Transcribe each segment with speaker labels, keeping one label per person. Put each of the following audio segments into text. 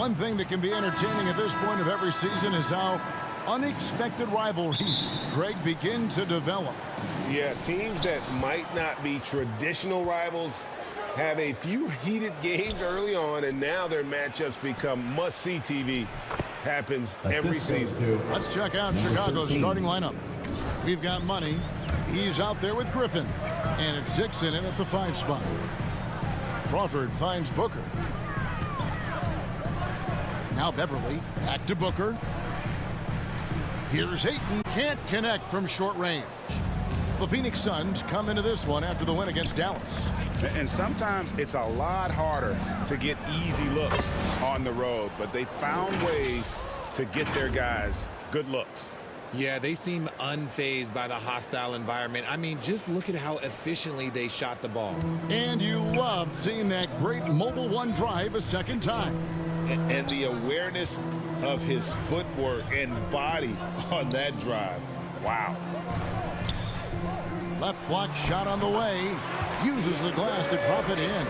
Speaker 1: One thing that can be entertaining at this point of every season is how unexpected rivalries, Greg, begin to develop.
Speaker 2: Yeah, teams that might not be traditional rivals have a few heated games early on, and now their matchups become must-see TV. Happens every season.
Speaker 1: Let's check out Chicago's starting lineup. We've got Money. He's out there with Griffin. And it's Dixon in at the 5 spot. Crawford finds Booker. Now Beverly. Back to Booker. Here's Ayton. Can't connect from short range. The Phoenix Suns come into this one after the win against Dallas.
Speaker 2: And sometimes it's a lot harder to get easy looks on the road, but they found ways to get their guys good looks.
Speaker 3: Yeah, they seem unfazed by the hostile environment. I mean, just look at how efficiently they shot the ball.
Speaker 1: And you love seeing that great mobile one drive a second time.
Speaker 2: And the awareness of his footwork and body on that drive. Wow.
Speaker 1: Left block shot on the way. Uses the glass to drop it in.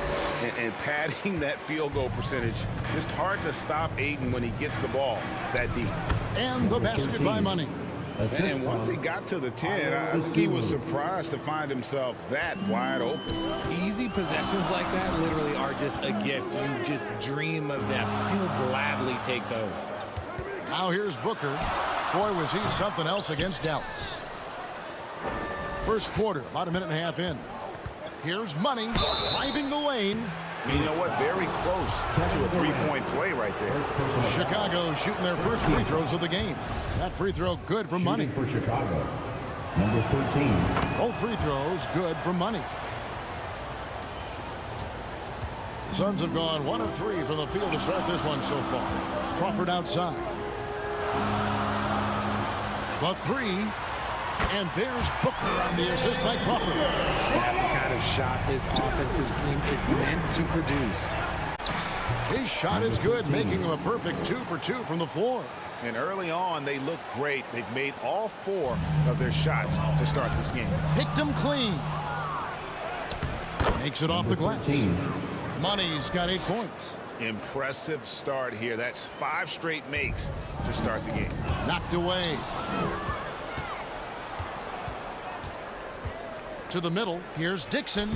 Speaker 2: And padding that field goal percentage. Just hard to stop Ayton when he gets the ball that deep.
Speaker 1: And the basket by Money.
Speaker 2: And once he got to the 10, I think he was surprised to find himself that wide open.
Speaker 3: Easy possessions like that literally are just a gift. You just dream of them. He'll gladly take those.
Speaker 1: Now here's Booker. Boy, was he something else against Dallas. First quarter, about a minute and a half in. Here's Money, driving the lane.
Speaker 2: And you know what? Very close to a three-point play right there.
Speaker 1: Chicago shooting their first free throws of the game. That free throw good from Money.
Speaker 4: For Chicago, number 13.
Speaker 1: Both free throws good from Money. The Suns have gone 1 of 3 from the field to start this one so far. Crawford outside. The 3. And there's Booker on the assist by Crawford.
Speaker 3: That's the kind of shot this offensive scheme is meant to produce.
Speaker 1: His shot is good, making him a perfect 2 for 2 from the floor.
Speaker 2: And early on, they look great. They've made all 4 of their shots to start this game.
Speaker 1: Picked him clean. Makes it off the glass.
Speaker 4: 13.
Speaker 1: Money's got 8 points.
Speaker 2: Impressive start here. That's 5 straight makes to start the game.
Speaker 1: Knocked away. To the middle. Here's Dixon.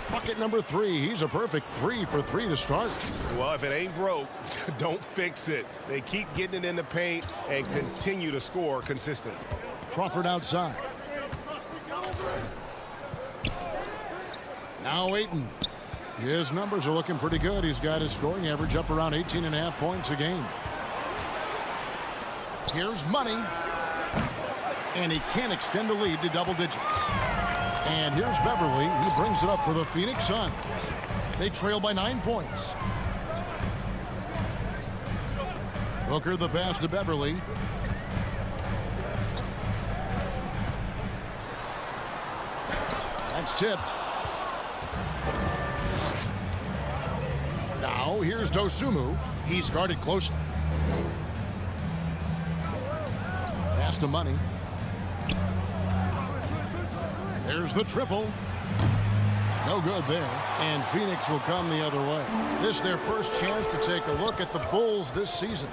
Speaker 1: Bucket number 3. He's a perfect 3 for 3 to start.
Speaker 2: Well, if it ain't broke, don't fix it. They keep getting it in the paint and continue to score consistently.
Speaker 1: Crawford outside. Now Ayton. His numbers are looking pretty good. He's got his scoring average up around 18.5 points a game. Here's Money. And he can't extend the lead to double digits. And here's Beverly. He brings it up for the Phoenix Suns. They trail by 9 points. Booker the pass to Beverly. That's tipped. Now here's Dosunmu. He's guarded closely. Pass to Money. There's the triple. No good there. And Phoenix will come the other way. This is their first chance to take a look at the Bulls this season.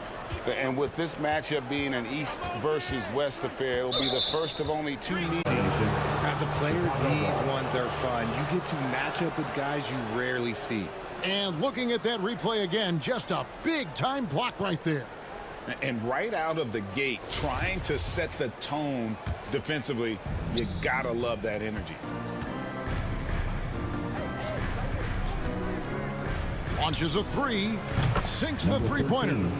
Speaker 2: And with this matchup being an East versus West affair, it will be the first of only 2 meetings.
Speaker 3: As a player, these ones are fun. You get to match up with guys you rarely see.
Speaker 1: And looking at that replay again, just a big-time block right there.
Speaker 2: And right out of the gate, trying to set the tone defensively, you gotta love that energy.
Speaker 1: Launches a 3, sinks the three-pointer.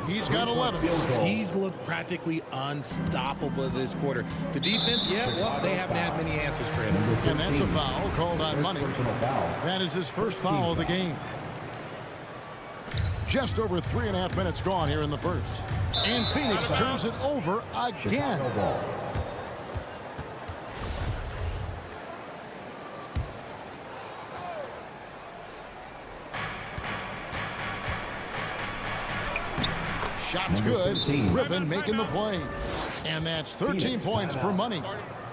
Speaker 1: He's got 11.
Speaker 3: He's looked practically unstoppable this quarter. The defense, yeah, well, they haven't had many answers for him.
Speaker 1: And that's a foul called on Money. That is his first foul of the game. Just over 3.5 minutes gone here in the first. And Phoenix turns it over again. Shot's good. Griffin making the play. And that's 13 points for Money.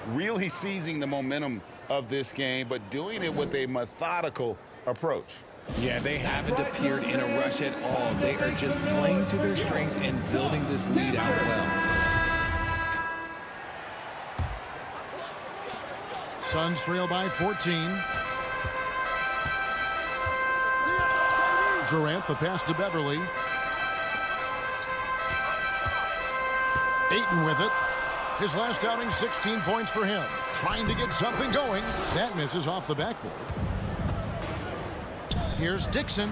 Speaker 2: Really seizing the momentum of this game, but doing it with a methodical approach.
Speaker 3: Yeah, they haven't appeared in a rush at all. They are just playing to their strengths and building this lead out well.
Speaker 1: Suns trail by 14. Durant, the pass to Beverly. Ayton with it. His last outing, 16 points for him. Trying to get something going. That misses off the backboard. Here's Dixon.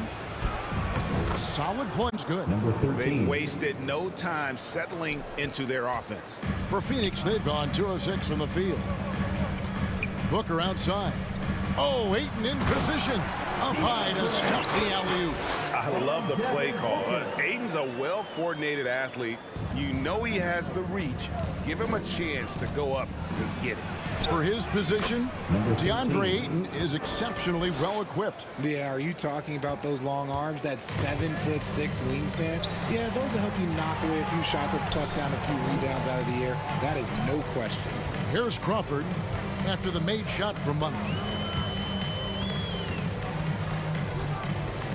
Speaker 1: Solid points, good.
Speaker 4: Number 13.
Speaker 5: They've wasted no time settling into their offense.
Speaker 1: For Phoenix, they've gone 2 of 6 from the field. Booker outside. Oh, Ayton in position. Up high to stuff the alley-oop.
Speaker 2: I love the play call. Ayton's a well-coordinated athlete. You know he has the reach. Give him a chance to go up and get it.
Speaker 1: For his position,
Speaker 4: Number
Speaker 1: DeAndre
Speaker 4: 15.
Speaker 1: Ayton is exceptionally well equipped.
Speaker 3: Yeah, are you talking about those long arms, that 7'6" wingspan? Yeah, those will help you knock away a few shots or pluck down a few rebounds out of the air. That is no question.
Speaker 1: Here's Crawford after the made shot from Money.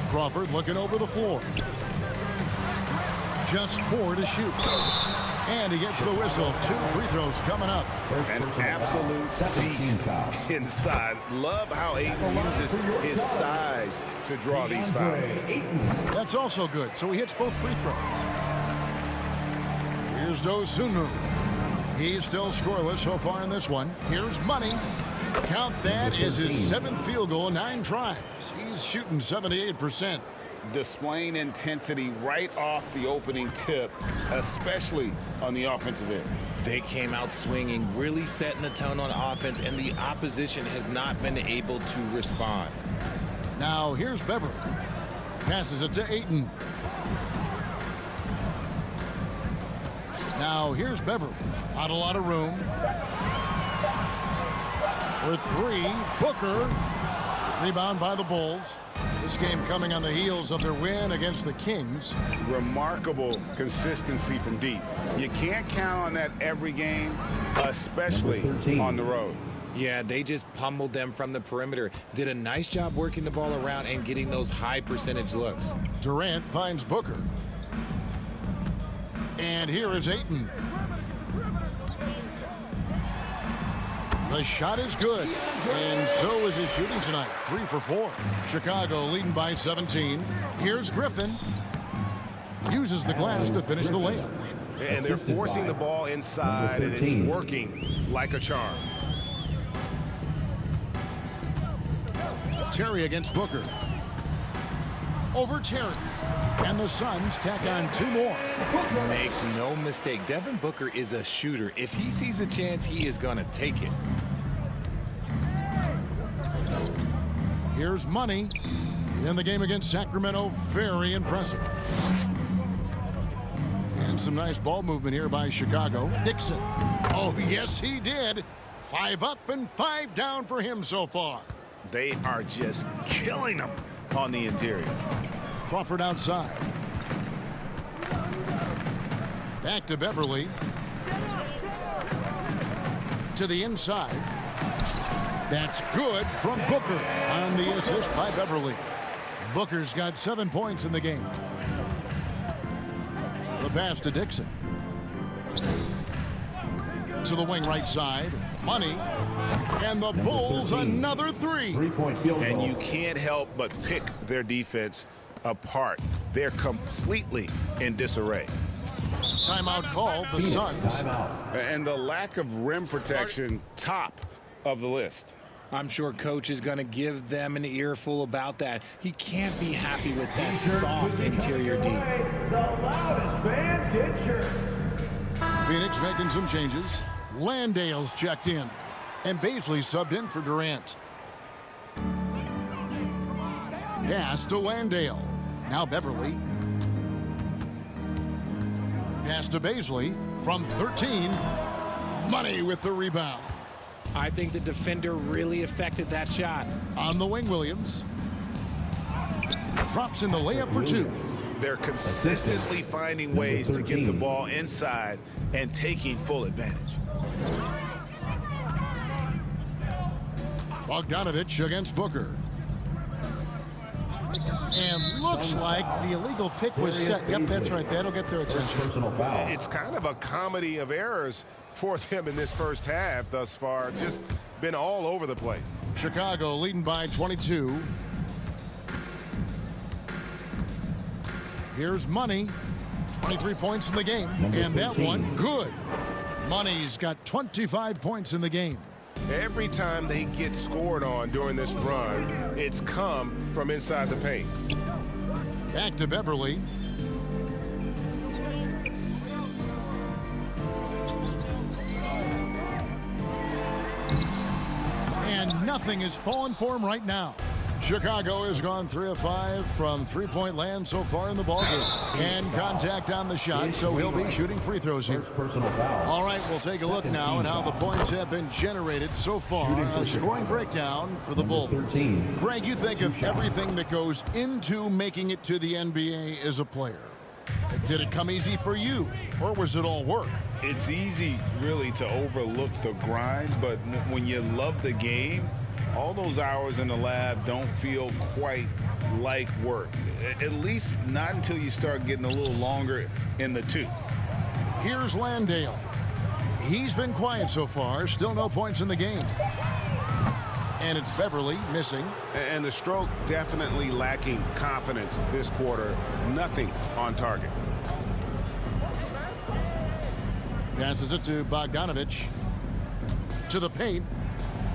Speaker 1: Crawford looking over the floor. Just 4 to shoot. And he gets the whistle. 2 free throws coming up.
Speaker 2: An absolute
Speaker 4: 17
Speaker 2: beast
Speaker 4: foul.
Speaker 2: inside. Love how Ayton uses his size to draw these fouls.
Speaker 1: That's also good. So he hits both free throws. Here's Dosunmu. He's still scoreless so far in this one. Here's Money. Count that is his 7th field goal, 9 tries. He's shooting 78%.
Speaker 5: Displaying intensity right off the opening tip, especially on the offensive end.
Speaker 3: They came out swinging, really setting the tone on offense, and the opposition has not been able to respond.
Speaker 1: Now here's Beverly. Passes it to Ayton. Now here's Beverly. Not a lot of room. For 3, Booker. Rebound by the Bulls. This game coming on the heels of their win against the Kings.
Speaker 5: Remarkable consistency from deep. You can't count on that every game, especially
Speaker 4: Number 13.
Speaker 5: on the road.
Speaker 3: Yeah, they just pummeled them from the perimeter. Did a nice job working the ball around and getting those high percentage looks.
Speaker 1: Durant finds Booker. And here is Ayton. The shot is good, and so is his shooting tonight. 3 for 4. Chicago leading by 17. Here's Griffin. Uses the glass to finish the layup.
Speaker 2: And they're
Speaker 4: Assisted
Speaker 2: forcing
Speaker 4: by
Speaker 2: the ball inside, and
Speaker 4: number
Speaker 2: it's
Speaker 4: 13.
Speaker 2: working like a charm.
Speaker 1: Terry against Booker. Over Terry. And the Suns tack on 2 more.
Speaker 3: Make no mistake, Devin Booker is a shooter. If he sees a chance, he is going to take it.
Speaker 1: Here's Money. In the game against Sacramento, very impressive. And some nice ball movement here by Chicago. Dixon. Oh, yes, he did. 5 up and 5 down for him so far.
Speaker 5: They are just killing them on the interior.
Speaker 1: Crawford outside. Back to Beverly. To the inside. That's good from Booker on the assist by Beverly. Booker's got 7 points in the game. The pass to Dixon. To the wing right side. Money. And the Bulls
Speaker 4: 13.
Speaker 1: another 3.
Speaker 4: 3-point field goal.
Speaker 5: And you can't help but pick their defense apart. They're completely in disarray.
Speaker 1: Timeout called. The
Speaker 4: Phoenix,
Speaker 1: Suns.
Speaker 4: timeout.
Speaker 2: And the lack of rim protection, top of the list.
Speaker 3: I'm sure coach is going to give them an earful about that. He can't be happy with that soft interior D.
Speaker 6: The loudest fans get shirts.
Speaker 1: Phoenix making some changes. Landale's checked in. And Baisley subbed in for Durant. Pass to Landale. Now Beverly. Pass to Baisley from 13. Money with the rebound.
Speaker 3: I think the defender really affected that shot.
Speaker 1: On the wing, Williams. Drops in the layup for 2.
Speaker 5: They're consistently finding ways to get the
Speaker 4: 13.
Speaker 5: ball inside and taking full advantage.
Speaker 1: Bogdanovich against Booker. And looks like the illegal pick was set. Yep, that's right. That'll get their attention.
Speaker 4: Personal foul.
Speaker 2: It's kind of a comedy of errors for them in this first half thus far. Just been all over the place.
Speaker 1: Chicago leading by 22. Here's Money. 23 points in the game. And that
Speaker 4: 15.
Speaker 1: one, good. Money's got 25 points in the game.
Speaker 2: Every time they get scored on during this run, it's come from inside the paint.
Speaker 1: Back to Beverly. And nothing is falling for him right now. Chicago has gone 3 of 5 from three-point land so far in the ballgame. And contact on the shot, so he'll be shooting free throws here.
Speaker 4: First personal foul.
Speaker 1: All right, we'll take a look now at how the points have been generated so far. A scoring breakdown for the Bulls.
Speaker 4: 13.
Speaker 1: Greg, you think of everything that goes into making it to the NBA as a player. Did it come easy for you, or was it all work?
Speaker 5: It's easy, really, to overlook the grind, but when you love the game, all those hours in the lab don't feel quite like work. At least not until you start getting a little longer in the tooth.
Speaker 1: Here's Landale. He's been quiet so far, still no points in the game. And it's Beverly missing.
Speaker 2: And the stroke definitely lacking confidence this quarter. Nothing on target.
Speaker 1: Passes it to Bogdanovich. To the paint.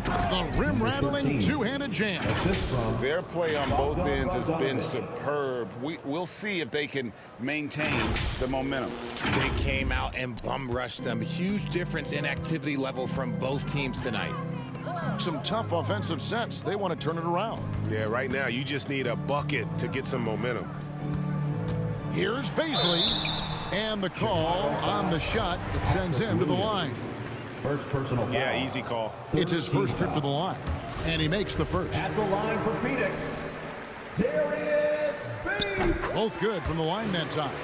Speaker 1: The rim-rattling two-handed jam.
Speaker 4: Assist from
Speaker 5: Their play on both ends has been superb. We'll see if they can maintain the momentum.
Speaker 3: They came out and bum rushed them. Huge difference in activity level from both teams tonight.
Speaker 1: Some tough offensive sets. They want to turn it around.
Speaker 2: Yeah, right now you just need a bucket to get some momentum.
Speaker 1: Here's Baisley. And the call on the shot that sends him to the line.
Speaker 4: first personal foul.
Speaker 2: Yeah, easy call.
Speaker 1: It's his first trip to the line. And he makes the first.
Speaker 6: At the line for Phoenix, Darius B.
Speaker 1: Both good from the line that time.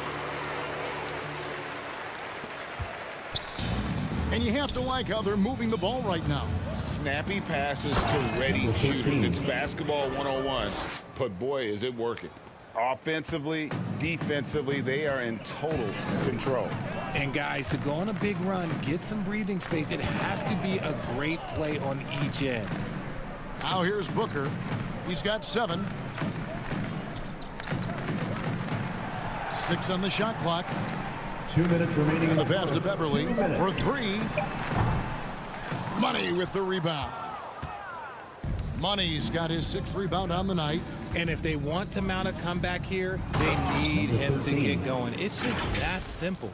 Speaker 1: And you have to like how they're moving the ball right now.
Speaker 5: Snappy passes to ready shooters. It's basketball 101, but boy, is it working. Offensively, defensively, they are in total control.
Speaker 3: And guys, to go on a big run, get some breathing space, it has to be a great play on each end.
Speaker 1: Now here's Booker. He's got 7. 6 on the shot clock.
Speaker 4: 2 minutes remaining.
Speaker 1: And the pass to Beverly for 3. Money with the rebound. Money's got his 6th rebound on the night.
Speaker 3: And if they want to mount a comeback here, they need him to get going. It's just that simple.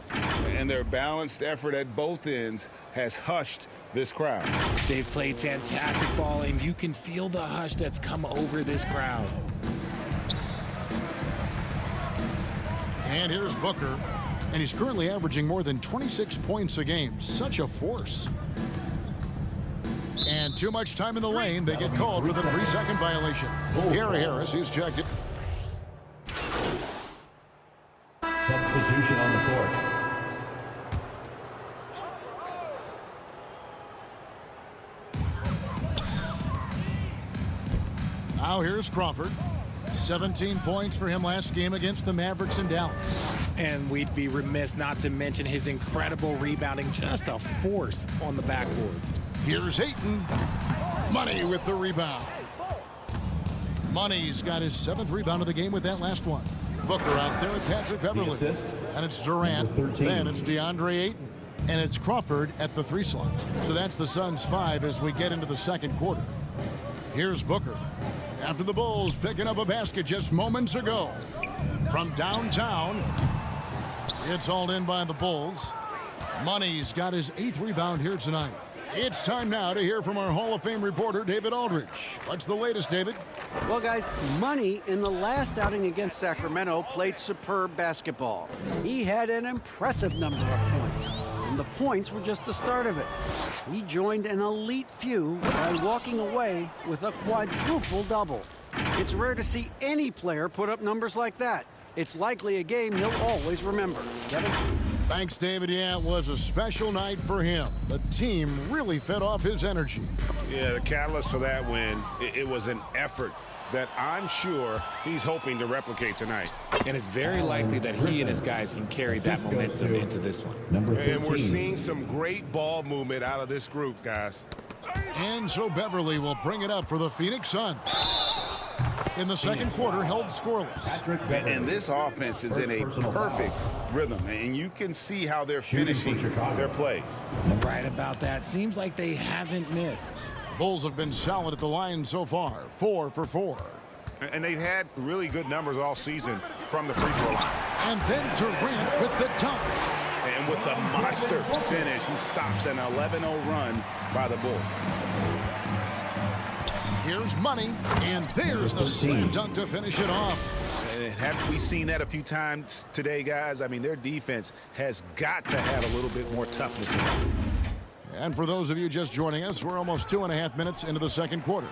Speaker 5: And their balanced effort at both ends has hushed this crowd.
Speaker 3: They've played fantastic ball, and you can feel the hush that's come over this crowd.
Speaker 1: And here's Booker. And he's currently averaging more than 26 points a game. Such a force. And too much time in the lane. They get called for the 3-second violation. Gary Harris, he's checked it.
Speaker 4: Substitution on the court.
Speaker 1: Now here's Crawford. 17 points for him last game against the Mavericks in Dallas.
Speaker 3: And we'd be remiss not to mention his incredible rebounding, just a force on the backboards.
Speaker 1: Here's Ayton. Money with the rebound. Money's got his 7th rebound of the game with that last one. Booker out there with Patrick Beverly.
Speaker 4: assist.
Speaker 1: And it's Durant.
Speaker 4: Number 13.
Speaker 1: Then it's DeAndre Ayton. And it's Crawford at the 3 slot. So that's the Suns' 5 as we get into the second quarter. Here's Booker. After the Bulls picking up a basket just moments ago. From downtown. It's hauled in by the Bulls. Money's got his 8th rebound here tonight. It's time now to hear from our Hall of Fame reporter, David Aldridge. What's the latest, David?
Speaker 7: Well, guys, Money in the last outing against Sacramento played superb basketball. He had an impressive number of points, and the points were just the start of it. He joined an elite few by walking away with a quadruple double. It's rare to see any player put up numbers like that. It's likely a game he'll always remember. Kevin?
Speaker 1: Thanks, David. Yeah, it was a special night for him. The team really fed off his energy.
Speaker 2: Yeah, the catalyst for that win, it was an effort that I'm sure he's hoping to replicate tonight.
Speaker 3: And it's very likely that he and his guys can carry that momentum into this one.
Speaker 4: Number 13.
Speaker 2: And we're seeing some great ball movement out of this group, guys.
Speaker 1: And so Beverly will bring it up for the Phoenix Suns. In the second quarter, held scoreless.
Speaker 4: Patrick Beverly.
Speaker 2: And this offense is in a
Speaker 4: First personal
Speaker 2: perfect
Speaker 4: foul.
Speaker 2: rhythm, and you can see how they're
Speaker 4: Shooting for
Speaker 2: finishing
Speaker 4: Chicago.
Speaker 2: their plays.
Speaker 3: Right about that. Seems like they haven't missed.
Speaker 1: Bulls have been solid at the line so far, 4 for 4.
Speaker 2: And they've had really good numbers all season from the free throw line.
Speaker 1: And then Durant with the dunk.
Speaker 2: And with the monster finish, he stops an 11-0 run by the Bulls.
Speaker 1: Here's Money, and there's the slam dunk to finish it off.
Speaker 2: And haven't we seen that a few times today, guys? I mean, their defense has got to have a little bit more toughness in it.
Speaker 1: And for those of you just joining us, we're almost 2.5 minutes into the second quarter.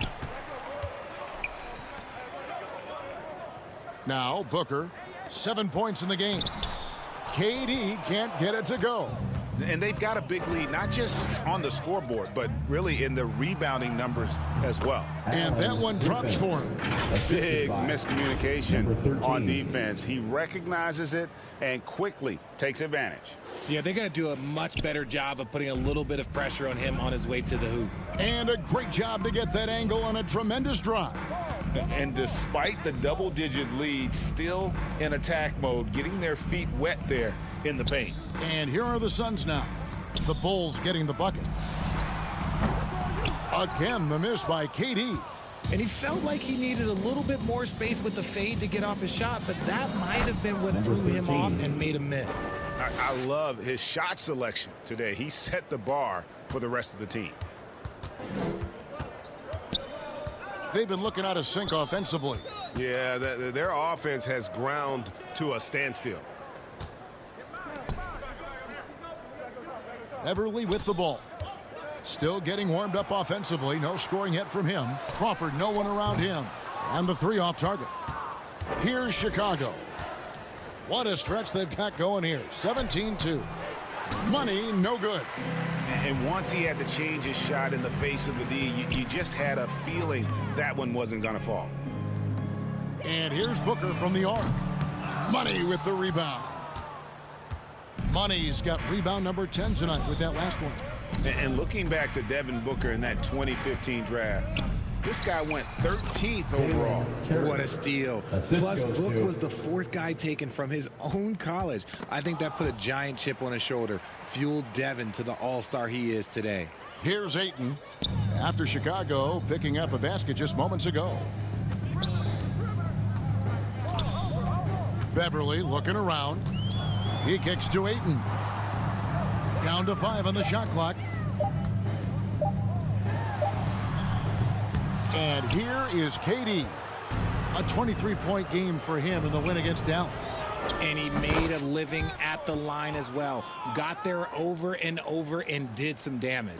Speaker 1: Now, Booker, 7 points in the game. KD can't get it to go.
Speaker 2: And they've got a big lead, not just on the scoreboard, but really in the rebounding numbers as well.
Speaker 1: And that one drops for him.
Speaker 2: Big
Speaker 4: Number
Speaker 2: miscommunication
Speaker 4: 13.
Speaker 2: on defense. He recognizes it and quickly takes advantage.
Speaker 3: Yeah, they're going to do a much better job of putting a little bit of pressure on him on his way to the hoop.
Speaker 1: And a great job to get that angle on a tremendous drive.
Speaker 2: And despite the double-digit lead, still in attack mode, getting their feet wet there in the paint.
Speaker 1: And here are the Suns now. The Bulls getting the bucket. Again, the miss by KD.
Speaker 3: And he felt like he needed a little bit more space with the fade to get off his shot, but that might have been what
Speaker 4: Number
Speaker 3: threw him
Speaker 4: 13.
Speaker 3: off and made him miss.
Speaker 2: I love his shot selection today. He set the bar for the rest of the team.
Speaker 1: They've been looking out of sync offensively.
Speaker 2: Yeah, their offense has ground to a standstill.
Speaker 1: Beverly with the ball. Still getting warmed up offensively. No scoring yet from him. Crawford, no one around him. And the three off target. Here's Chicago. What a stretch they've got going here. 17-2. Money, no good.
Speaker 2: And once he had to change his shot in the face of the D, you just had a feeling that one wasn't going to fall.
Speaker 1: And here's Booker from the arc. Money with the rebound. Money's got rebound number 10 tonight with that last one.
Speaker 2: And looking back to Devin Booker in that 2015 draft, this guy went 13th overall.
Speaker 3: What a steal.
Speaker 4: Assist
Speaker 3: Plus,
Speaker 4: goes
Speaker 3: Book
Speaker 4: to-
Speaker 3: was the fourth guy taken from his own college. I think that put a giant chip on his shoulder, fueled Devin to the all-star he is today.
Speaker 1: Here's Ayton. After Chicago picking up a basket just moments ago. Beverly looking around. He kicks to Ayton. Down to 5 on the shot clock. And here is KD. A 23-point game for him in the win against Dallas.
Speaker 3: And he made a living at the line as well. Got there over and over and did some damage.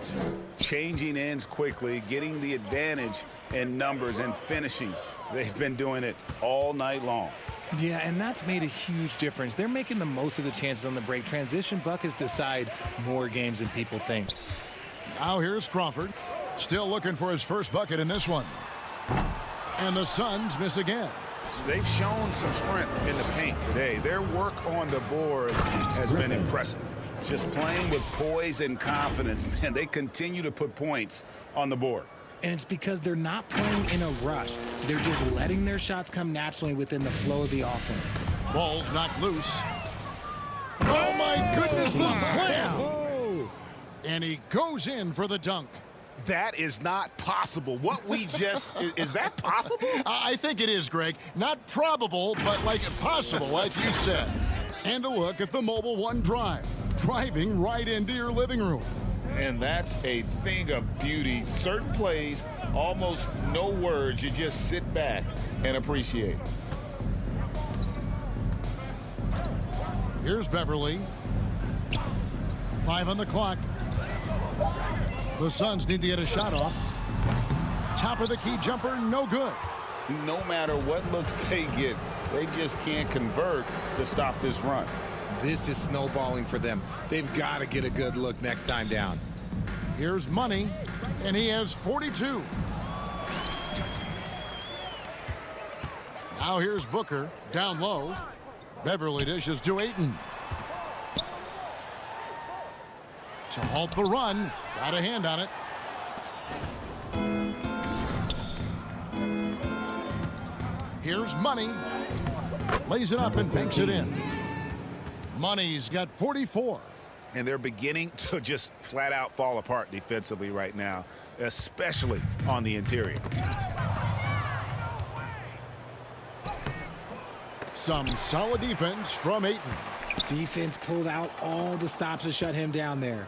Speaker 2: Changing ends quickly, getting the advantage in numbers and finishing. They've been doing it all night long.
Speaker 3: Yeah, and that's made a huge difference. They're making the most of the chances on the break. Transition buckets decide more games than people think.
Speaker 1: Now here's Crawford. Still looking for his first bucket in this one. And the Suns miss again.
Speaker 2: They've shown some strength in the paint today. Their work on the board has been impressive. Just playing with poise and confidence, man, they continue to put points on the board.
Speaker 3: And it's because they're not playing in a rush. They're just letting their shots come naturally within the flow of the offense.
Speaker 1: Ball's knocked loose. Oh my goodness, the slam!
Speaker 3: Oh!
Speaker 1: And he goes in for the dunk.
Speaker 2: That is not possible. What we just, is that possible?
Speaker 1: I think it is, Greg. Not probable, but like possible, like you said. And a look at the Mobile One Drive. Driving right into your living room.
Speaker 2: And that's a thing of beauty. Certain plays, almost no words. You just sit back and appreciate.
Speaker 1: Here's Beverly. 5 on the clock. The Suns need to get a shot off. Top of the key jumper, no good.
Speaker 2: No matter what looks they get, they just can't convert to stop this run.
Speaker 3: This is snowballing for them. They've got to get a good look next time down.
Speaker 1: Here's Money, and he has 42. Now here's Booker down low. Beverly dishes to Ayton. To halt the run. Got a hand on it. Here's Money. Lays it up and banks it in. Money's got 44.
Speaker 5: And they're beginning to just flat out fall apart defensively right now, especially on the interior.
Speaker 1: Some solid defense from Ayton.
Speaker 3: Defense pulled out all the stops to shut him down there.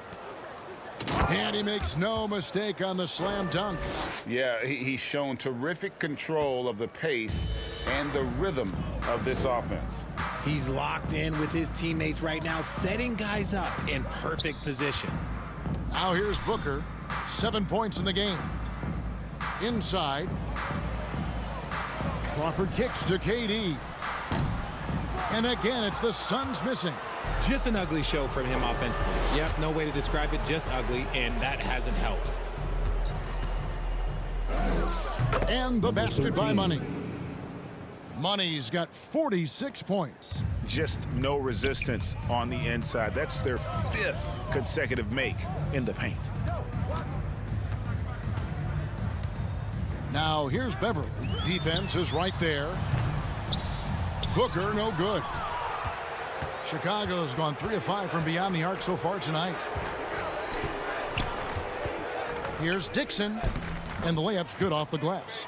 Speaker 1: And he makes no mistake on the slam dunk.
Speaker 5: Yeah, he's shown terrific control of the pace and the rhythm of this offense.
Speaker 3: He's locked in with his teammates right now, setting guys up in perfect position.
Speaker 1: Now here's Booker. 7 points in the game. Inside. Crawford kicks to KD. And again, it's the Suns missing.
Speaker 3: Just an ugly show from him offensively. Yep, no way to describe it, just ugly, and that hasn't helped.
Speaker 1: And the basket by Money. Money's got 46 points.
Speaker 5: Just no resistance on the inside. That's their 5th consecutive make in the paint.
Speaker 1: Now here's Beverly. Defense is right there. Booker, no good. Chicago's gone 3 of 5 from beyond the arc so far tonight. Here's Dixon, and the layup's good off the glass.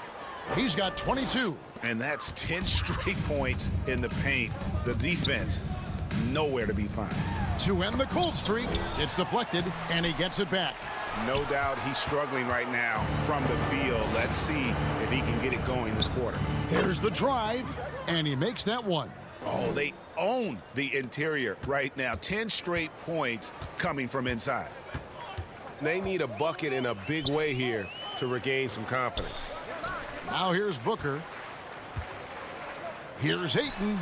Speaker 1: He's got 22.
Speaker 5: And that's 10 straight points in the paint. The defense, nowhere to be found.
Speaker 1: To end the cold streak, it's deflected, and he gets it back.
Speaker 5: No doubt he's struggling right now from the field. Let's see if he can get it going this quarter.
Speaker 1: Here's the drive, and he makes that one.
Speaker 5: Oh, they own the interior right now. 10 straight points coming from inside.
Speaker 2: They need a bucket in a big way here to regain some confidence.
Speaker 1: Now here's Booker. Here's Ayton.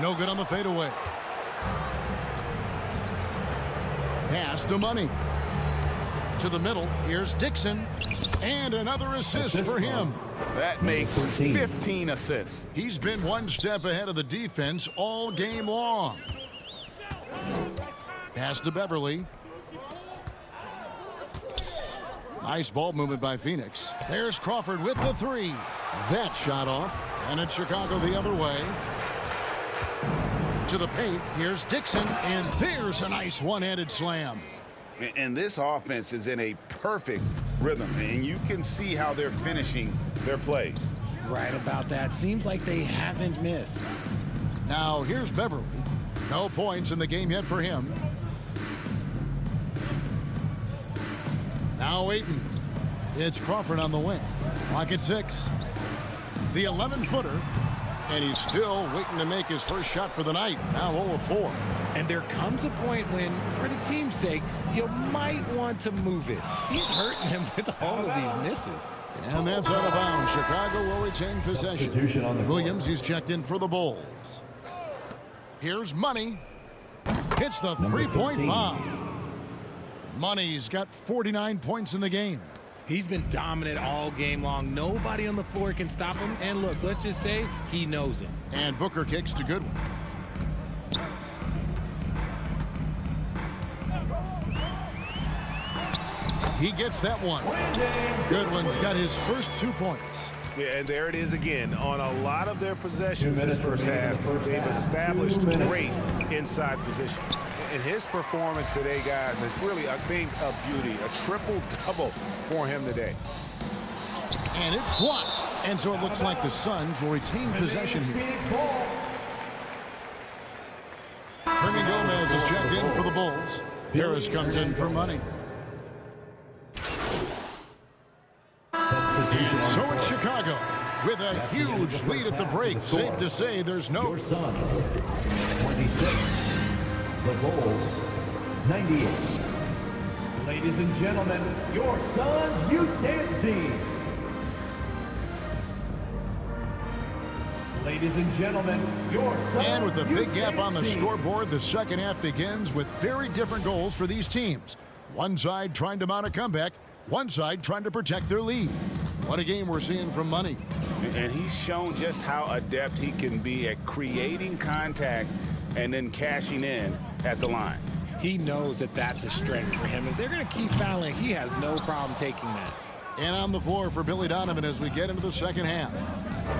Speaker 1: No good on the fadeaway. Pass to Money. To the middle. Here's Dixon. And another assist for him.
Speaker 5: That makes 15 assists.
Speaker 1: He's been one step ahead of the defense all game long. Pass to Beverly. Nice ball movement by Phoenix. There's Crawford with the 3. That shot off. And it's Chicago the other way. To the paint. Here's Dixon. And there's a nice one-handed slam.
Speaker 5: And this offense is in a perfect rhythm. And you can see how they're finishing their plays.
Speaker 3: Right about that. Seems like they haven't missed.
Speaker 1: Now here's Beverly. No points in the game yet for him. Now Ayton. It's Crawford on the wing. Clock at 6. The 11-footer. And he's still waiting to make his first shot for the night. Now 0 of 4.
Speaker 3: And there comes a point when, for the team's sake, you might want to move it. He's hurting them with all of these misses.
Speaker 1: And that's out of bounds. Chicago will retain
Speaker 4: Substitution on the
Speaker 1: possession.
Speaker 4: court.
Speaker 1: Williams, he's checked in for the Bulls. Here's Money. Hits the
Speaker 4: Number
Speaker 1: three-point
Speaker 4: 15.
Speaker 1: bomb. Money's got 49 points in the game.
Speaker 3: He's been dominant all game long. Nobody on the floor can stop him. And look, let's just say he knows it.
Speaker 1: And Booker kicks to Goodwin. He gets that one. Goodwin's got his first 2 points.
Speaker 2: Yeah, and there it is again. On a lot of their possessions
Speaker 4: 2
Speaker 2: this
Speaker 4: minutes
Speaker 2: first
Speaker 4: remaining
Speaker 2: half,
Speaker 4: in the first
Speaker 2: they've
Speaker 4: half.
Speaker 2: established
Speaker 4: 2 minutes.
Speaker 2: great inside position. And his performance today, guys, is really a thing of beauty. A triple-double for him today.
Speaker 1: And it's blocked. And so it looks like the Suns will retain possession here. Hernan Gomez is checked in for the Bulls. Harris comes in for Money.
Speaker 4: Substitution on
Speaker 1: So
Speaker 4: the
Speaker 1: it's
Speaker 4: court.
Speaker 1: Chicago with a huge lead at the break. Safe to say there's no...
Speaker 4: Your Suns, 26. The Bulls, 98. Ladies and gentlemen, your Suns youth dance team. Ladies and gentlemen, your Suns
Speaker 1: And with a big
Speaker 4: youth
Speaker 1: gap on the
Speaker 4: dance team.
Speaker 1: scoreboard, the second half begins with very different goals for these teams. One side trying to mount a comeback, one side trying to protect their lead. What a game we're seeing from Money.
Speaker 5: And he's shown just how adept he can be at creating contact and then cashing in at the line.
Speaker 3: He knows that that's a strength for him. If they're going to keep fouling, he has no problem taking that.
Speaker 1: And on the floor for Billy Donovan as we get into the second half.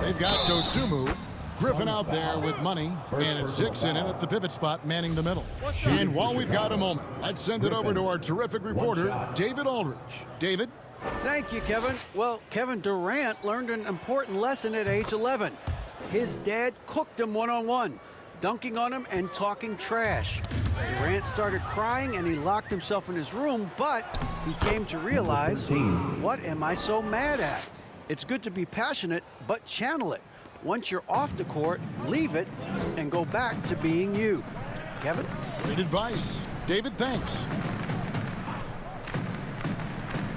Speaker 1: They've got Dosunmu. Griffin out there with money, and it's Dixon in at the pivot spot, manning the middle. And while we've got a moment, let's send it over to our terrific reporter, David Aldridge. David?
Speaker 7: Thank you, Kevin. Well, Kevin Durant learned an important lesson at age 11. His dad cooked him one-on-one, dunking on him and talking trash. Durant started crying and he locked himself in his room, but he came to realize, what am I so mad at? It's good to be passionate, but channel it. Once you're off the court, leave it and go back to being you. Kevin?
Speaker 1: Great advice. David, thanks.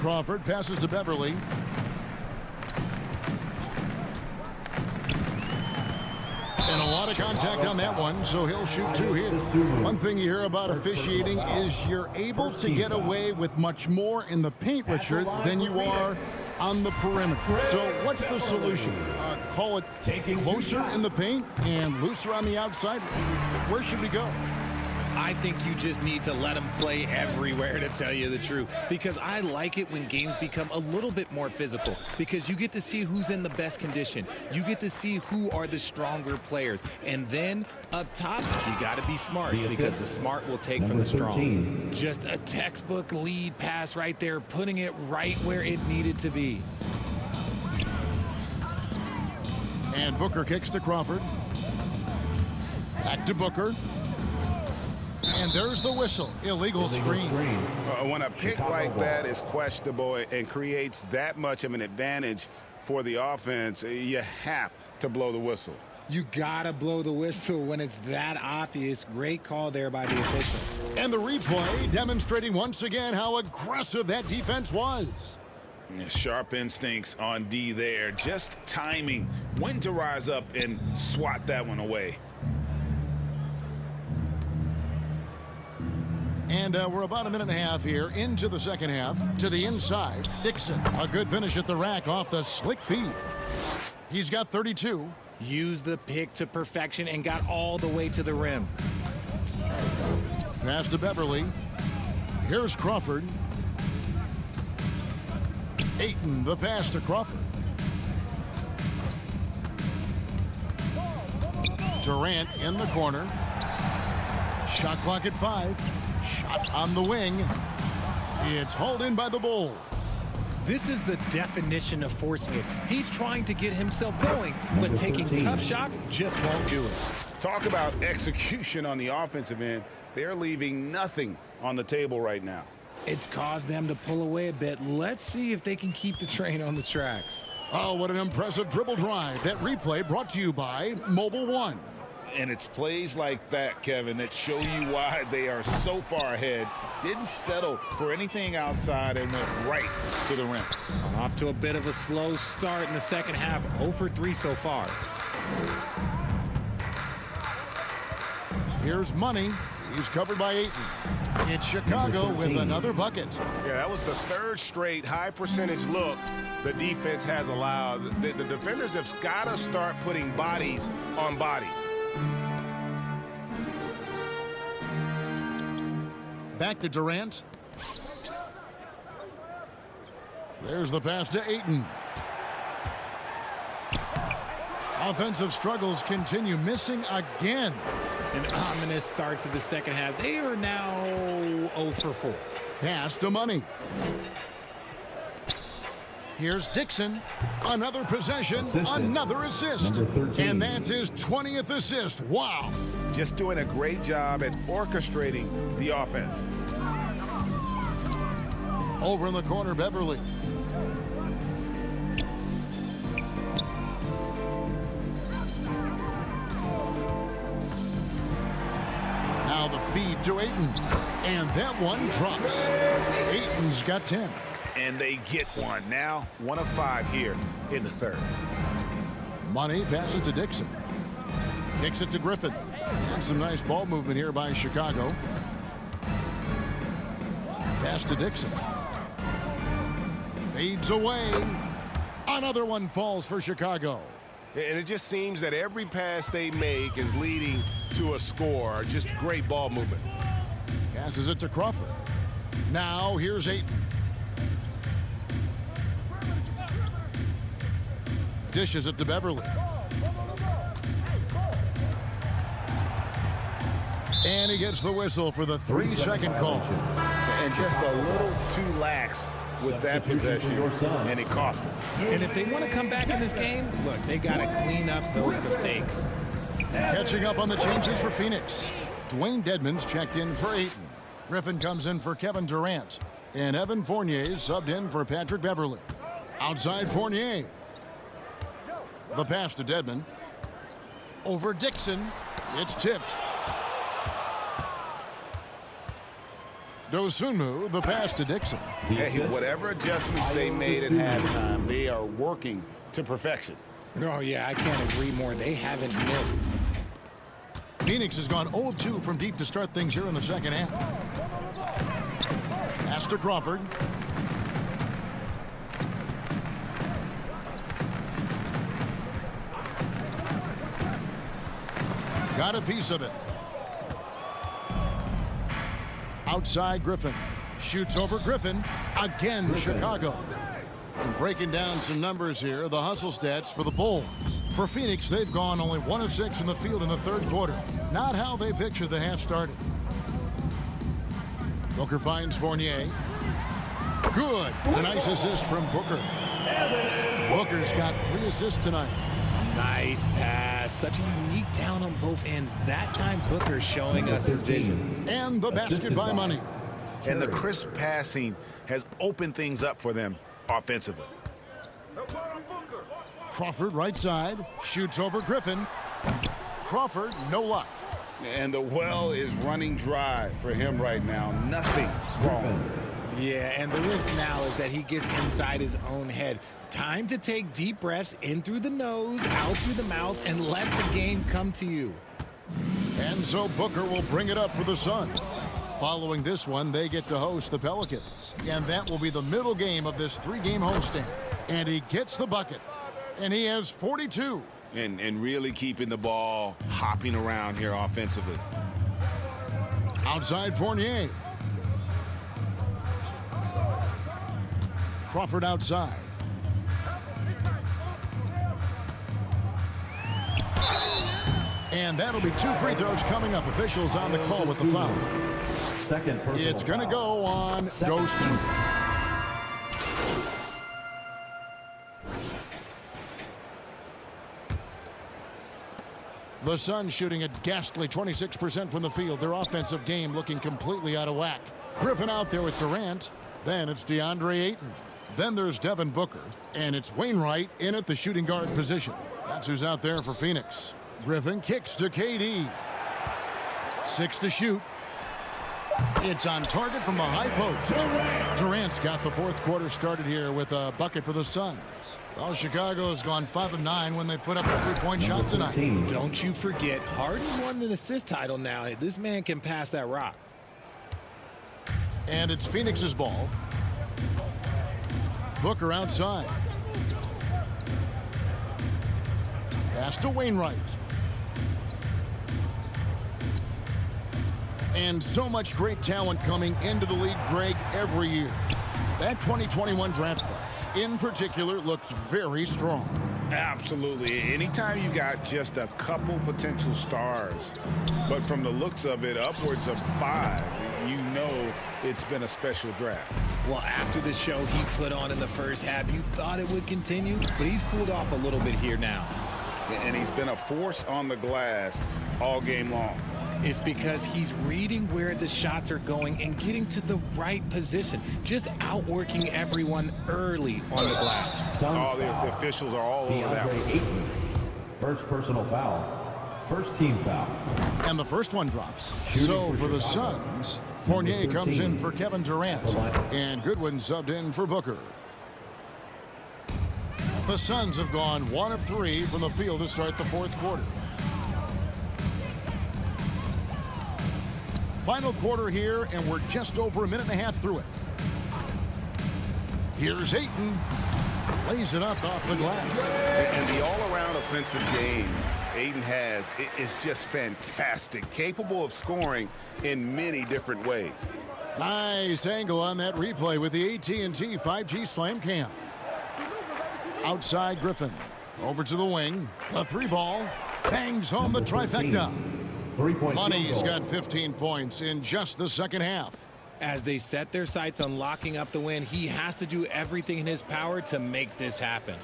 Speaker 1: Crawford passes to Beverly. And a lot of contact on that one, so he'll shoot two here. One thing you hear about officiating is you're able to get away with much more in the paint, Richard, than you are on the perimeter. So what's the solution? Call it closer in the paint and looser on the outside? Where should we go?
Speaker 3: I think you just need to let him play everywhere, to tell you the truth, because I like it when games become a little bit more physical, because you get to see who's in the best condition. You get to see who are the stronger players. And then up top, you got to be smart, because the smart will take from the strong. Just a textbook lead pass right there, putting it right where it needed to be.
Speaker 1: And Booker kicks to Crawford. Back to Booker. And there's the whistle. Illegal screen.
Speaker 5: When a pick like that is questionable and creates that much of an advantage for the offense, you have to blow the whistle.
Speaker 3: You got to blow the whistle when it's that obvious. Great call there by the official.
Speaker 1: And the replay demonstrating once again how aggressive that defense was.
Speaker 5: Sharp instincts on D there. Just timing when to rise up and swat that one away.
Speaker 1: And we're about a minute and a half here into the second half. To the inside, Dixon. A good finish at the rack off the slick feed. He's got 32.
Speaker 3: Used the pick to perfection and got all the way to the rim.
Speaker 1: Pass to Beverly. Here's Crawford. Ayton, the pass to Crawford. Durant in the corner. Shot clock at 5. Shot on the wing. It's hauled in by the Bulls.
Speaker 3: This is the definition of forcing it. He's trying to get himself going, but taking tough shots just won't do it.
Speaker 5: Talk about execution on the offensive end. They're leaving nothing on the table right now.
Speaker 3: It's caused them to pull away a bit. Let's see if they can keep the train on the tracks.
Speaker 1: Oh, what an impressive dribble drive. That replay brought to you by Mobile One.
Speaker 5: And it's plays like that, Kevin, that show you why they are so far ahead. Didn't settle for anything outside and went right to the rim.
Speaker 3: Off to a bit of a slow start in the second half. 0 for 3 so far.
Speaker 1: Here's Money. He's covered by Ayton. It's Chicago with another bucket.
Speaker 2: Yeah, that was the third straight high percentage look the defense has allowed. The defenders have got to start putting bodies on bodies.
Speaker 1: Back to Durant. There's the pass to Ayton. Offensive struggles continue, missing again.
Speaker 3: An ominous start to the second half. They are now 0 for 4.
Speaker 1: Pass to Money. Here's Dixon. Another possession, another assist. And that's his 20th assist. Wow.
Speaker 2: Just doing a great job at orchestrating the offense.
Speaker 1: Over in the corner, Beverly. Now the feed to Ayton. And that one drops. Ayton's got 10.
Speaker 5: And they get one. Now 1 of 5 here in the third.
Speaker 1: Money passes to Dixon. Kicks it to Griffin. And some nice ball movement here by Chicago. Pass to Dixon. Fades away. Another one falls for Chicago.
Speaker 2: And it just seems that every pass they make is leading to a score. Just great ball movement.
Speaker 1: Passes it to Crawford. Now here's Ayton. Dishes it to Beverly. And he gets the whistle for the 3-second call.
Speaker 5: And just a little too lax with that possession, and it cost them.
Speaker 3: And if they want to come back in this game, look, they got to clean up those mistakes.
Speaker 1: Catching up on the changes for Phoenix. Dwayne Dedmon's checked in for Ayton. Griffin comes in for Kevin Durant. And Evan Fournier subbed in for Patrick Beverly. Outside Fournier. The pass to Dedmon. Over Dixon. It's tipped. Dosunmu, the pass to Dixon.
Speaker 5: Hey, whatever adjustments they made at halftime, they are working to perfection.
Speaker 3: Oh, yeah, I can't agree more. They haven't missed.
Speaker 1: Phoenix has gone 0 of 2 from deep to start things here in the second half. Pass to Crawford. Got a piece of it. Outside Griffin. Shoots over Griffin. Again, Chicago. And breaking down some numbers here, the hustle stats for the Bulls. For Phoenix, they've gone only 1 of 6 in the field in the third quarter. Not how they pictured the half started. Booker finds Fournier. Good. A nice assist from Booker. Booker's got 3 assists tonight.
Speaker 3: Nice pass. Such a unique talent on both ends. That time, Booker showing us his vision.
Speaker 1: And the basket by Money.
Speaker 5: And the crisp passing has opened things up for them offensively.
Speaker 1: Crawford right side. Shoots over Griffin. Crawford, no luck.
Speaker 5: And the well is running dry for him right now. Nothing wrong.
Speaker 3: Yeah, and the risk now is that he gets inside his own head. Time to take deep breaths in through the nose, out through the mouth, and let the game come to you.
Speaker 1: And so Booker will bring it up for the Suns. Following this one, they get to host the Pelicans. And that will be the middle game of this 3-game homestand. And he gets the bucket. And he has 42.
Speaker 5: And really keeping the ball hopping around here offensively.
Speaker 1: Outside Fournier. Crawford outside. And that'll be 2 free throws coming up. Officials on the call with the foul.
Speaker 4: Second personal
Speaker 1: It's going to
Speaker 4: foul.
Speaker 1: go on Dosunmu. The Suns shooting a ghastly 26% from the field. Their offensive game looking completely out of whack. Griffin out there with Durant. Then it's DeAndre Ayton. Then there's Devin Booker. And it's Wainwright in at the shooting guard position. That's who's out there for Phoenix. Griffin kicks to KD. 6 to shoot. It's on target from the high post. Durant's got the fourth quarter started here with a bucket for the Suns. Well, Chicago's gone 5 of 9 when they put up a 3-point shot tonight.
Speaker 3: Don't you forget, Harden won an assist title now. This man can pass that rock.
Speaker 1: And it's Phoenix's ball. Booker outside. Pass to Wainwright. And so much great talent coming into the league, Greg, every year. That 2021 draft class, in particular, looks very strong.
Speaker 5: Absolutely. Anytime you got just a couple potential stars, but from the looks of it, upwards of 5, you know it's been a special draft.
Speaker 3: Well, after the show he put on in the first half, you thought it would continue, but he's cooled off a little bit here now.
Speaker 5: And he's been a force on the glass all game long.
Speaker 3: It's because he's reading where the shots are going and getting to the right position, just outworking everyone early on the glass.
Speaker 5: All the officials are all over that one.
Speaker 4: Ayton. First personal foul. First team foul.
Speaker 1: And the first one drops. So for the Suns, Fournier comes in for Kevin Durant. And Goodwin subbed in for Booker. The Suns have gone 1 of 3 from the field to start the fourth quarter. Final quarter here, and we're just over a minute and a half through it. Here's Ayton. Lays it up off the glass.
Speaker 5: And the all-around offensive game Ayton has is just fantastic, capable of scoring in many different ways.
Speaker 1: Nice angle on that replay with the AT&T 5G Slam Cam. Outside Griffin. Over to the wing. The three ball. Bangs home the trifecta.
Speaker 4: 3-point
Speaker 1: Money's got 15 points in just the second half.
Speaker 3: As they set their sights on locking up the win, he has to do everything in his power to make this happen.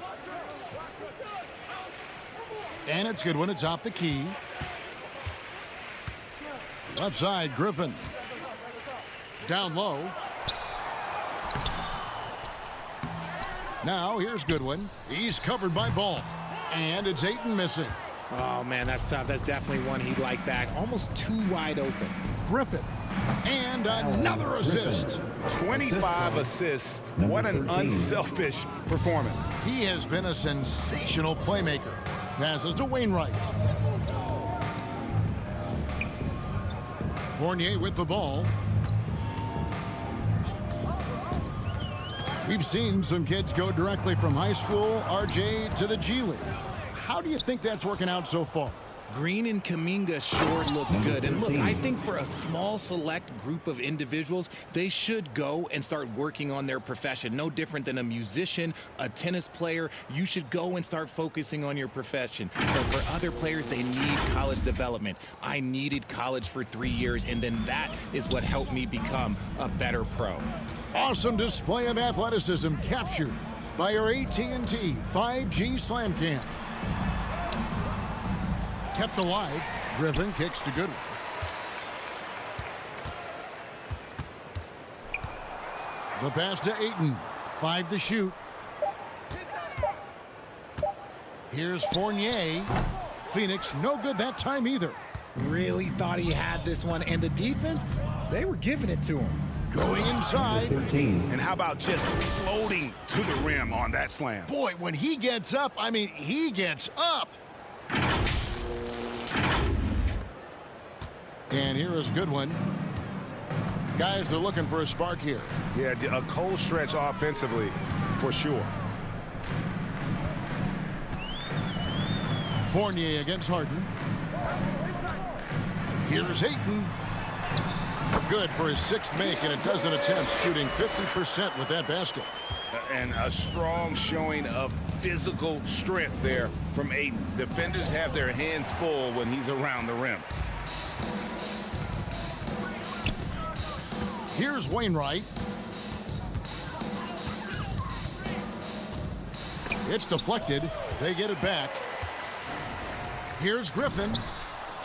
Speaker 1: And it's good when it's off the key. Left side, Griffin. Down low. Now here's Goodwin. He's covered by Ball. And it's Ayton missing.
Speaker 3: Oh, man, that's tough. That's definitely one he'd like back. Almost too wide open.
Speaker 1: Griffin. And another assist.
Speaker 5: 25 assists. What an unselfish performance.
Speaker 1: He has been a sensational playmaker. Passes to Wainwright. Fournier with the ball. We've seen some kids go directly from high school, RJ, to the G League. How do you think that's working out so far?
Speaker 3: Green and Kuminga sure look good. And look, I think for a small select group of individuals, they should go and start working on their profession. No different than a musician, a tennis player. You should go and start focusing on your profession. But for other players, they need college development. I needed college for 3 years, and then that is what helped me become a better pro.
Speaker 1: Awesome display of athleticism captured by our AT&T 5G Slam Cam. Kept alive. Griffin kicks to Goodwin. The pass to Ayton. 5 to shoot. Here's Fournier. Phoenix no good that time either.
Speaker 3: Really thought he had this one, and the defense, they were giving it to him.
Speaker 1: Going inside.
Speaker 4: 13.
Speaker 5: And how about just floating to the rim on that slam?
Speaker 1: Boy, when he gets up, I mean, he gets up. And here is Goodwin. Guys are looking for a spark here.
Speaker 2: Yeah, a cold stretch offensively for sure.
Speaker 1: Fournier against Harden. Here's Ayton. Good for his 6th make in a dozen attempts, shooting 50% with that basket.
Speaker 5: And a strong showing of physical strength there from Ayton. Defenders have their hands full when he's around the rim.
Speaker 1: Here's Wainwright. It's deflected. They get it back. Here's Griffin.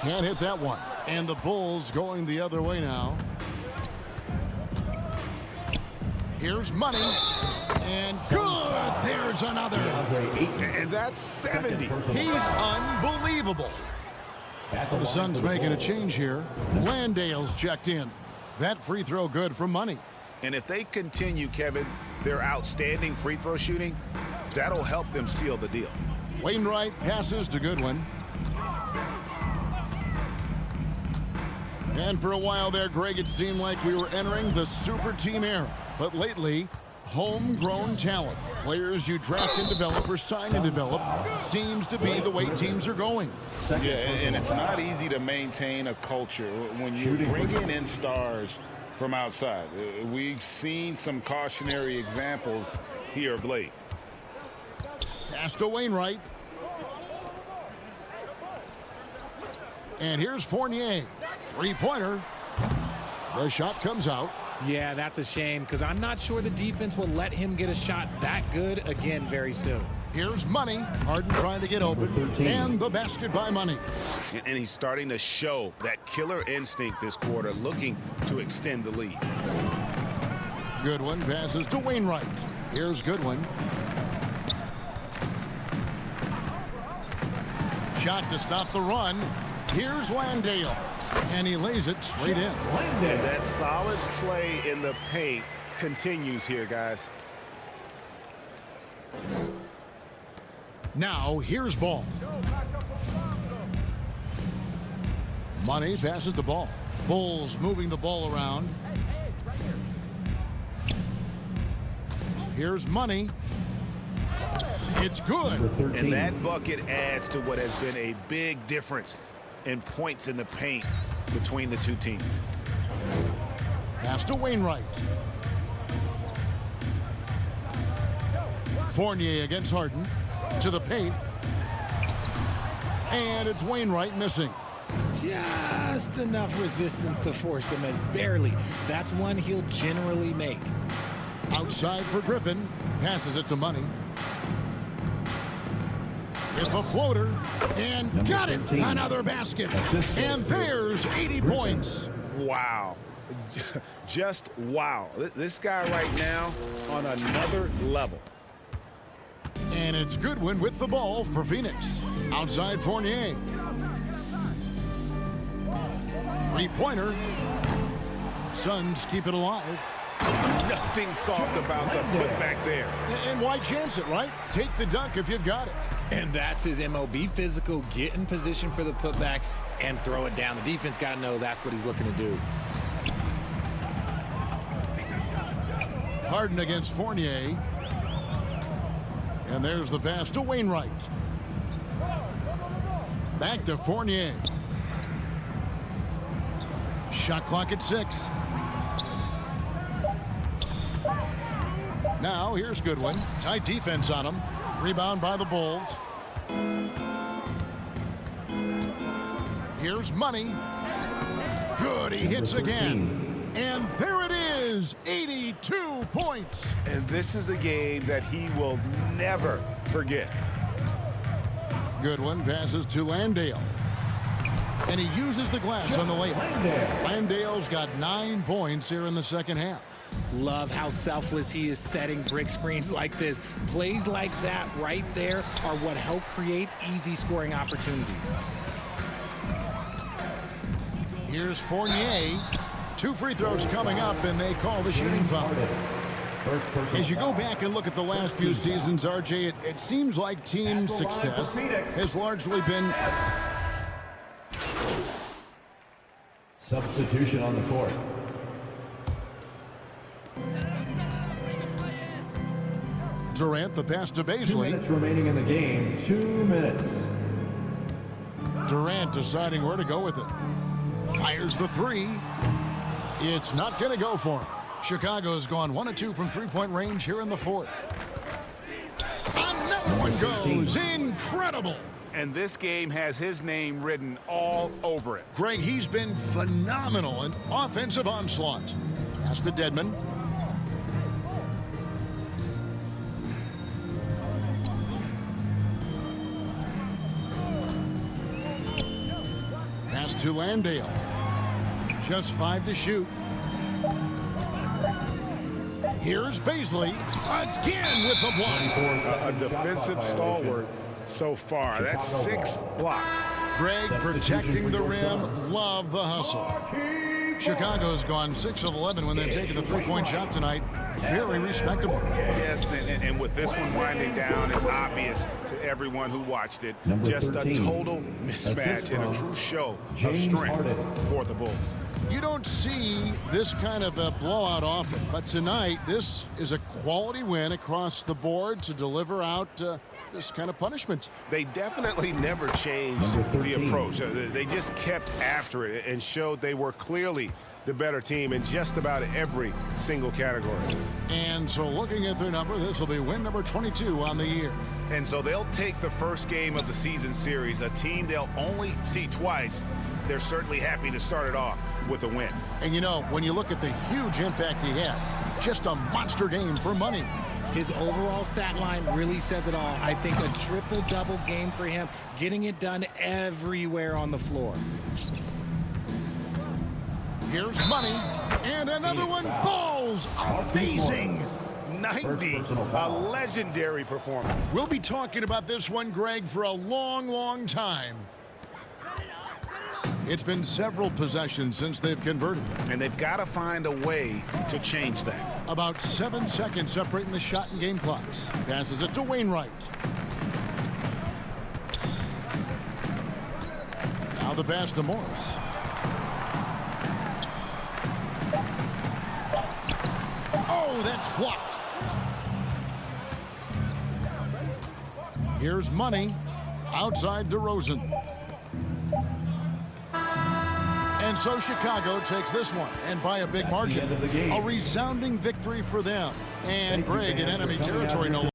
Speaker 1: Can't hit that one. And the Bulls going the other way now. Here's Money. And good. There's another.
Speaker 2: And that's 70.
Speaker 1: He's unbelievable. The Suns making a change here. Landale's checked in. That free throw good from Money.
Speaker 5: And if they continue, Kevin, their outstanding free throw shooting, that'll help them seal the deal.
Speaker 1: Wainwright passes to Goodwin. And for a while there, Greg, it seemed like we were entering the super team era. But lately, homegrown talent, players you draft and develop or sign and develop, seems to be the way teams are going.
Speaker 5: Yeah, and it's not easy to maintain a culture when you're bringing in stars from outside. We've seen some cautionary examples here of late.
Speaker 1: Pass to Wainwright. And here's Fournier. Three-pointer. The shot comes out.
Speaker 3: Yeah, that's a shame, because I'm not sure the defense will let him get a shot that good again very soon.
Speaker 1: Here's Money. Harden trying to get open. And the basket by Money.
Speaker 2: And he's starting to show that killer instinct this quarter, looking to extend the lead.
Speaker 1: Goodwin passes to Wainwright. Here's Goodwin. Shot to stop the run. Here's Landale. And he lays it straight in.
Speaker 2: And that solid play in the paint continues here, guys.
Speaker 1: Now, here's Ball. Money passes the ball. Bulls moving the ball around. Here's Money. It's good.
Speaker 4: Number 13.
Speaker 5: And that bucket adds to what has been a big difference in points in the paint between the two teams.
Speaker 1: Pass to Wainwright. Fournier against Harden. To the paint. And it's Wainwright missing.
Speaker 3: Just enough resistance to force them as barely. That's one he'll generally make.
Speaker 1: Outside for Griffin. Passes it to Money. With a floater. And
Speaker 4: Number
Speaker 1: got it.
Speaker 4: 13.
Speaker 1: Another basket.
Speaker 4: Assist.
Speaker 1: And there's 80 points.
Speaker 5: Wow. Just wow. This guy right now on another level.
Speaker 1: And it's Goodwin with the ball for Phoenix. Outside Fournier. Three-pointer. Suns keep it alive.
Speaker 5: Nothing soft about the putback there.
Speaker 1: And why chance it, right? Take the dunk if you've got it.
Speaker 3: And that's his MO. Be physical, get in position for the putback, and throw it down. The defense got to know that's what he's looking to do.
Speaker 1: Harden against Fournier. And there's the pass to Wainwright. Back to Fournier. Shot clock at 6. Now here's Goodwin. Tight defense on him. Rebound by the Bulls. Here's Money. Good, he hits again. And there it is, 82 points.
Speaker 5: And this is a game that he will never forget.
Speaker 1: Goodwin passes to Landale. And he uses the glass on the layup. Landale's got 9 points here in the second half.
Speaker 3: Love how selfless he is setting brick screens like this. Plays like that right there are what help create easy scoring opportunities.
Speaker 1: Here's Fournier. 2 free throws coming up, and they call the shooting foul. As you go back and look at the last few seasons, RJ, it seems like team success has largely been...
Speaker 4: Substitution on the court.
Speaker 1: Durant, the pass to
Speaker 4: 2
Speaker 1: Bazley.
Speaker 4: minutes remaining in the game. 2 minutes.
Speaker 1: Durant deciding where to go with it. Fires the 3. It's not going to go for him. Chicago's gone 1 of 2 from three-point range here in the fourth. Another one goes. Incredible.
Speaker 5: And this game has his name written all over it.
Speaker 1: Greg, he's been phenomenal in offensive onslaught. Pass to Dedmon. Pass to Landale. Just 5 to shoot. Here's Bazley again with the block.
Speaker 5: A defensive stalwart so far. That's 6 blocks.
Speaker 1: Greg protecting the rim. Love the hustle. Chicago's gone 6 of 11 when they've taken the three-point shot tonight. Very respectable.
Speaker 5: Yes, and with this one winding down, it's obvious to everyone who watched it.
Speaker 4: Number
Speaker 5: Just
Speaker 4: 13.
Speaker 5: a total mismatch and a true show of strength for the Bulls.
Speaker 1: You don't see this kind of a blowout often, but tonight this is a quality win across the board to deliver out this kind of punishment.
Speaker 5: They definitely never changed
Speaker 4: Number
Speaker 5: the
Speaker 4: 13.
Speaker 5: approach. They just kept after it and showed they were clearly the better team in just about every single category.
Speaker 1: And so looking at their number, this will be win number 22 on the year.
Speaker 5: And so they'll take the first game of the season series, a team they'll only see twice. They're certainly happy to start it off with a win.
Speaker 1: And you know, when you look at the huge impact he had, just a monster game for Money.
Speaker 3: His overall stat line really says it all. I think a triple-double game for him, getting it done everywhere on the floor.
Speaker 1: Here's Money, and another one falls. Amazing.
Speaker 5: 90, a legendary performance.
Speaker 1: We'll be talking about this one, Greg, for a long, long time. It's been several possessions since they've converted.
Speaker 5: And they've got to find a way to change that.
Speaker 1: About 7 seconds separating the shot and game clocks. Passes it to Wainwright. Now the pass to Morris. Oh, that's blocked. Here's Money. Outside DeRozan. And so Chicago takes this one, and by a big margin. A resounding victory for them. And Greg in enemy territory, no less.